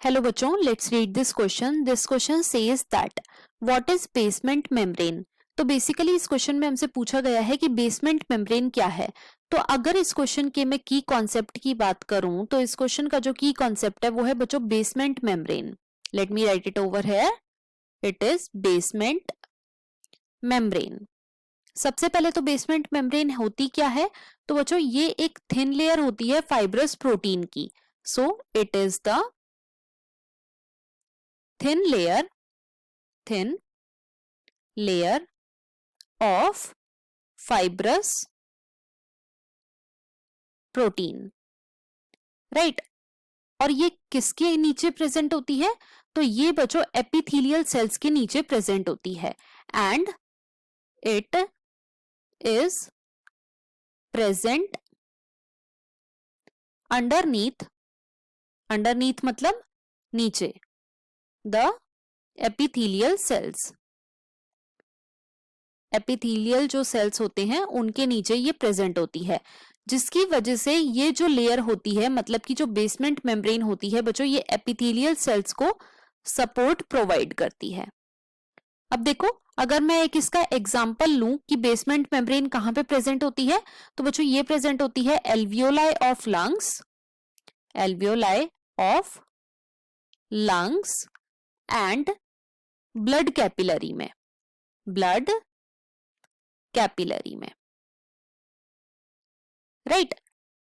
Hello बच्चों, let's read this question. This question says that what is basement membrane. तो basically इस question में हमसे पूछा गया है कि बेसमेंट मेम्ब्रेन क्या है. तो अगर इस क्वेश्चन के मैं की कॉन्सेप्ट की बात करूं तो इस क्वेश्चन का जो की कॉन्सेप्ट है वो है बच्चों basement membrane. Let me right it over here. It is basement membrane. सबसे पहले तो बेसमेंट मेम्ब्रेन होती क्या है. तो बच्चों ये एक थिन लेयर होती है फाइब्रस प्रोटीन की. So it is the thin layer of fibrous protein, right. और ये किसके नीचे प्रेजेंट होती है. तो ये बच्चों एपिथेलियल सेल्स के नीचे प्रेजेंट होती है. And it is present underneath मतलब नीचे द एपिथेलियल सेल्स. एपिथेलियल जो सेल्स होते हैं उनके नीचे ये प्रेजेंट होती है, जिसकी वजह से ये जो लेयर होती है मतलब कि जो बेसमेंट मेम्ब्रेन होती है बच्चों ये एपिथेलियल सेल्स को सपोर्ट प्रोवाइड करती है. अब देखो अगर मैं एक इसका एग्जांपल लूं कि बेसमेंट मेम्ब्रेन कहां पे प्रेजेंट होती है तो बच्चों ये प्रेजेंट होती है alveoli of lungs and blood capillary में. राइट.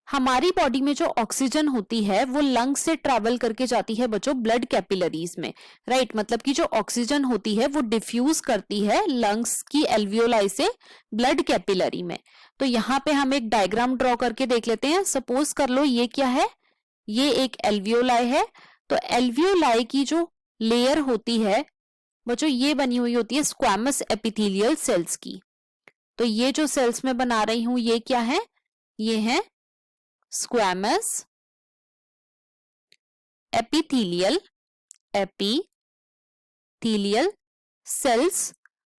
हमारी बॉडी में जो ऑक्सीजन होती है वो लंग्स से ट्रैवल करके जाती है बच्चों ब्लड कैपिलरीज में. राइट. मतलब कि जो ऑक्सीजन होती है वो डिफ्यूज करती है लंग्स की एल्वियोलाई से ब्लड कैपिलरी में. तो यहाँ पे हम एक डायग्राम ड्रॉ करके देख लेते हैं. सपोज कर लो ये क्या है, ये एक एल्वियोलाई है. तो एल्वियोलाई की जो लेयर होती है बच्चों ये बनी हुई होती है स्क्वैमस एपिथेलियल सेल्स की. तो ये जो सेल्स में बना रही हूं ये क्या है, ये है स्क्वैमस एपिथेलियल सेल्स.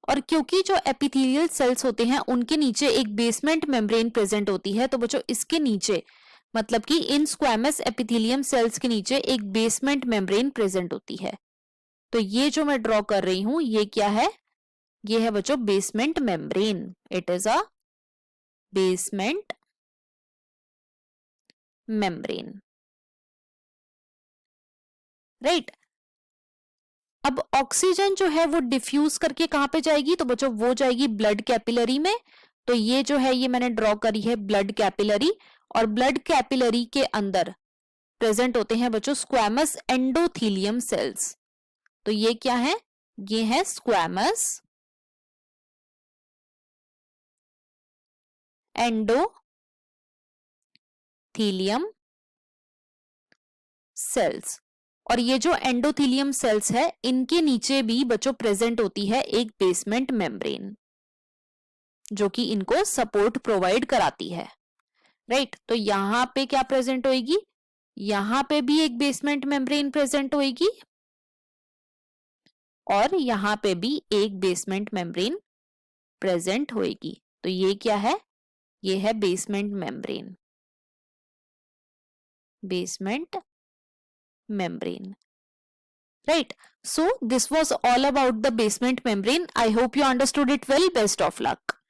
और क्योंकि जो एपिथेलियल सेल्स होते हैं उनके नीचे एक बेसमेंट मेम्ब्रेन प्रेजेंट होती है तो बच्चों इसके नीचे मतलब कि इन स्क्वैमस एपिथेलियम सेल्स के नीचे एक बेसमेंट मेम्ब्रेन प्रेजेंट होती है. तो ये जो मैं ड्रॉ कर रही हूं ये क्या है, ये है बच्चों basement membrane. It is a basement membrane. Right. अब ऑक्सीजन जो है वो डिफ्यूज करके कहां पे जाएगी तो बच्चों वो जाएगी ब्लड कैपिलरी में. तो ये जो है ये मैंने ड्रॉ करी है ब्लड कैपिलरी. और ब्लड कैपिलरी के अंदर प्रेजेंट होते हैं बच्चों स्क्वैमस एंडोथेलियम सेल्स. तो ये क्या है, ये है स्क्वैमस एंडोथेलियम सेल्स. और ये जो एंडोथेलियम सेल्स है इनके नीचे भी बच्चों प्रेजेंट होती है एक बेसमेंट मेम्ब्रेन जो कि इनको सपोर्ट प्रोवाइड कराती है. राइट. तो यहां पे क्या प्रेजेंट होएगी, यहां पे भी एक बेसमेंट मेम्ब्रेन प्रेजेंट होएगी और यहां पे भी एक बेसमेंट मेम्ब्रेन प्रेजेंट होएगी. तो ये क्या है, ये है basement membrane. Right. So this was all about the basement membrane. I hope you understood it well. Best of luck.